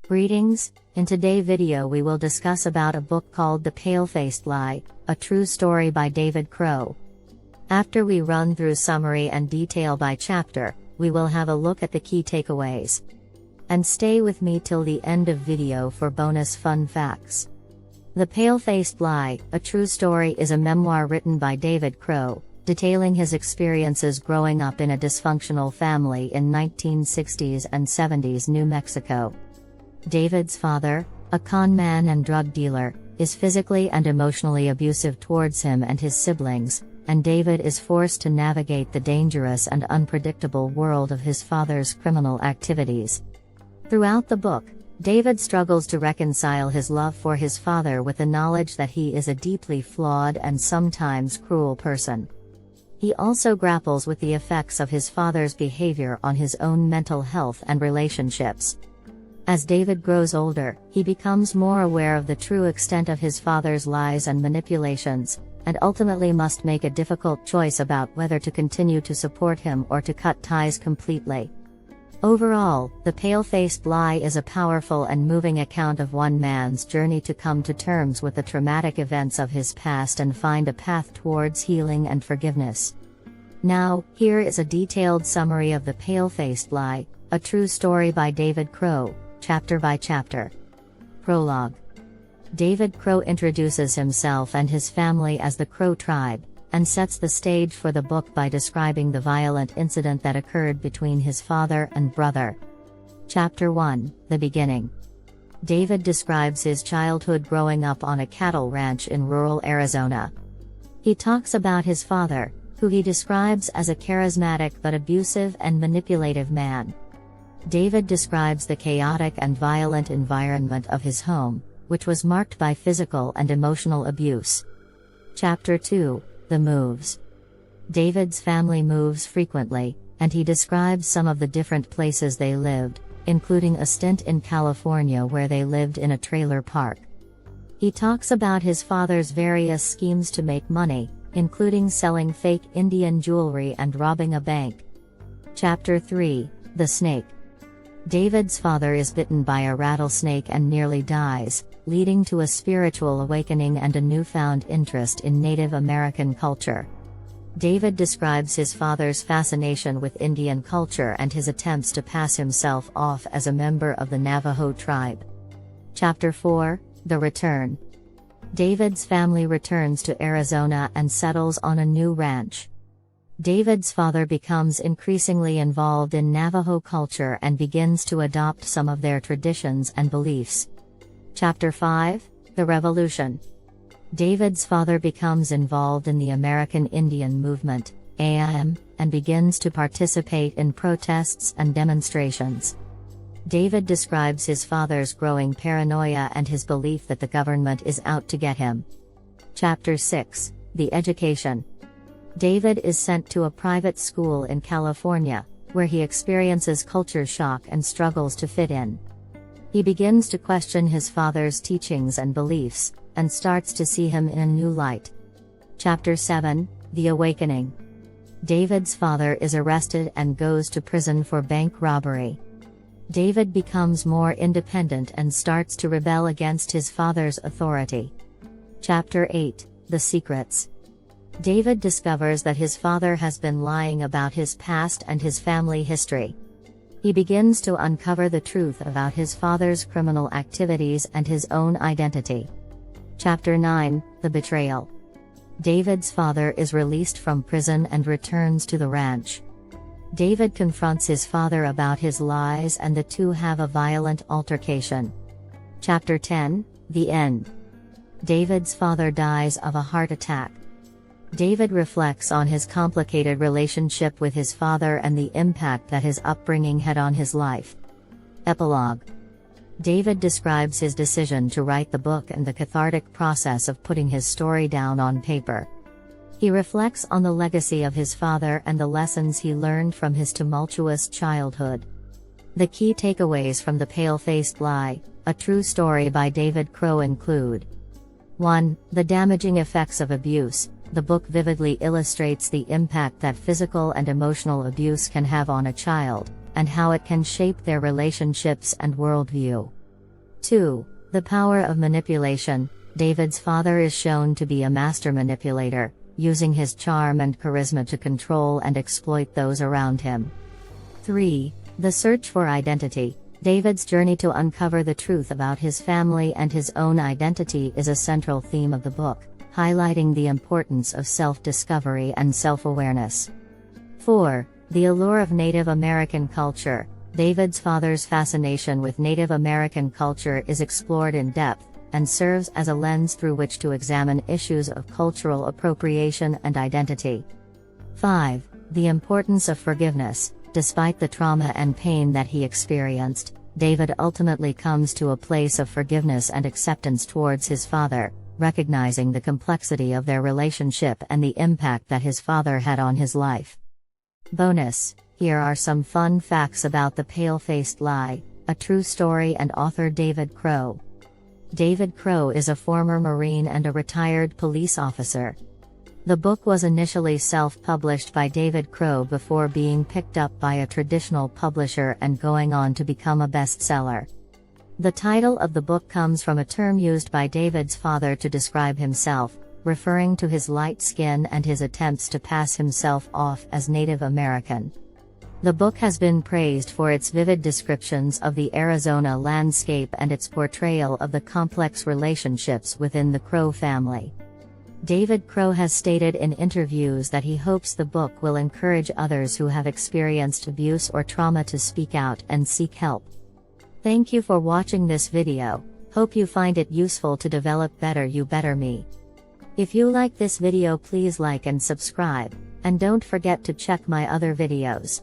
Greetings, in today's video we will discuss about a book called The Pale-Faced Lie, a true story by David Crowe. After we run through summary and detail by chapter, we will have a look at the key takeaways. And stay with me till the end of video for bonus fun facts. The Pale-Faced Lie, a true story is a memoir written by David Crowe, detailing his experiences growing up in a dysfunctional family in 1960s and 70s New Mexico. David's father, a con man and drug dealer, is physically and emotionally abusive towards him and his siblings, and David is forced to navigate the dangerous and unpredictable world of his father's criminal activities. Throughout the book, David struggles to reconcile his love for his father with the knowledge that he is a deeply flawed and sometimes cruel person. He also grapples with the effects of his father's behavior on his own mental health and relationships. As David grows older, he becomes more aware of the true extent of his father's lies and manipulations, and ultimately must make a difficult choice about whether to continue to support him or to cut ties completely. Overall, The Pale-Faced Lie is a powerful and moving account of one man's journey to come to terms with the traumatic events of his past and find a path towards healing and forgiveness. Now, here is a detailed summary of The Pale-Faced Lie, a true story by David Crowe, chapter by chapter. Prologue. David Crowe introduces himself and his family as the Crowe tribe, and sets the stage for the book by describing the violent incident that occurred between his father and brother. Chapter 1, The Beginning. David describes his childhood growing up on a cattle ranch in rural Arizona. He talks about his father, who he describes as a charismatic but abusive and manipulative man. David describes the chaotic and violent environment of his home, which was marked by physical and emotional abuse. Chapter 2, The Moves. David's family moves frequently, and he describes some of the different places they lived, including a stint in California where they lived in a trailer park. He talks about his father's various schemes to make money, including selling fake Indian jewelry and robbing a bank. Chapter 3, The Snake. David's father is bitten by a rattlesnake and nearly dies, leading to a spiritual awakening and a newfound interest in Native American culture. David describes his father's fascination with Indian culture and his attempts to pass himself off as a member of the Navajo tribe. Chapter 4, The Return. David's family returns to Arizona and settles on a new ranch. David's father becomes increasingly involved in Navajo culture and begins to adopt some of their traditions and beliefs. Chapter 5, The Revolution. David's father becomes involved in the American Indian Movement, AIM, and begins to participate in protests and demonstrations. David describes his father's growing paranoia and his belief that the government is out to get him. Chapter 6, The Education. David is sent to a private school in California, where he experiences culture shock and struggles to fit in. He begins to question his father's teachings and beliefs, and starts to see him in a new light. Chapter 7, The Awakening. David's father is arrested and goes to prison for bank robbery. David becomes more independent and starts to rebel against his father's authority. Chapter 8, The Secrets. David discovers that his father has been lying about his past and his family history. He begins to uncover the truth about his father's criminal activities and his own identity. Chapter 9, The Betrayal. David's father is released from prison and returns to the ranch. David confronts his father about his lies and the two have a violent altercation. Chapter 10, The End. David's father dies of a heart attack. David reflects on his complicated relationship with his father and the impact that his upbringing had on his life. Epilogue. David describes his decision to write the book and the cathartic process of putting his story down on paper. He reflects on the legacy of his father and the lessons he learned from his tumultuous childhood. The key takeaways from The Pale-Faced Lie, a true story by David Crowe include: 1. The damaging effects of abuse. The book vividly illustrates the impact that physical and emotional abuse can have on a child, and how it can shape their relationships and worldview. 2. The power of manipulation. David's father is shown to be a master manipulator, using his charm and charisma to control and exploit those around him. 3. The search for identity. David's journey to uncover the truth about his family and his own identity is a central theme of the book, highlighting the importance of self-discovery and self-awareness. 4. The allure of Native American culture. David's father's fascination with Native American culture is explored in depth, and serves as a lens through which to examine issues of cultural appropriation and identity. 5. The importance of forgiveness. Despite the trauma and pain that he experienced, David ultimately comes to a place of forgiveness and acceptance towards his father, recognizing the complexity of their relationship and the impact that his father had on his life. Bonus: here are some fun facts about The Pale-Faced Lie, a true story, and author David Crow. David Crow is a former Marine and a retired police officer. The book was initially self-published by David Crow before being picked up by a traditional publisher and going on to become a bestseller. The title of the book comes from a term used by David's father to describe himself, referring to his light skin and his attempts to pass himself off as Native American. The book has been praised for its vivid descriptions of the Arizona landscape and its portrayal of the complex relationships within the Crow family. David Crow has stated in interviews that he hopes the book will encourage others who have experienced abuse or trauma to speak out and seek help. Thank you for watching this video. Hope you find it useful to develop Better You Better Me. If you like this video, please like and subscribe, and don't forget to check my other videos.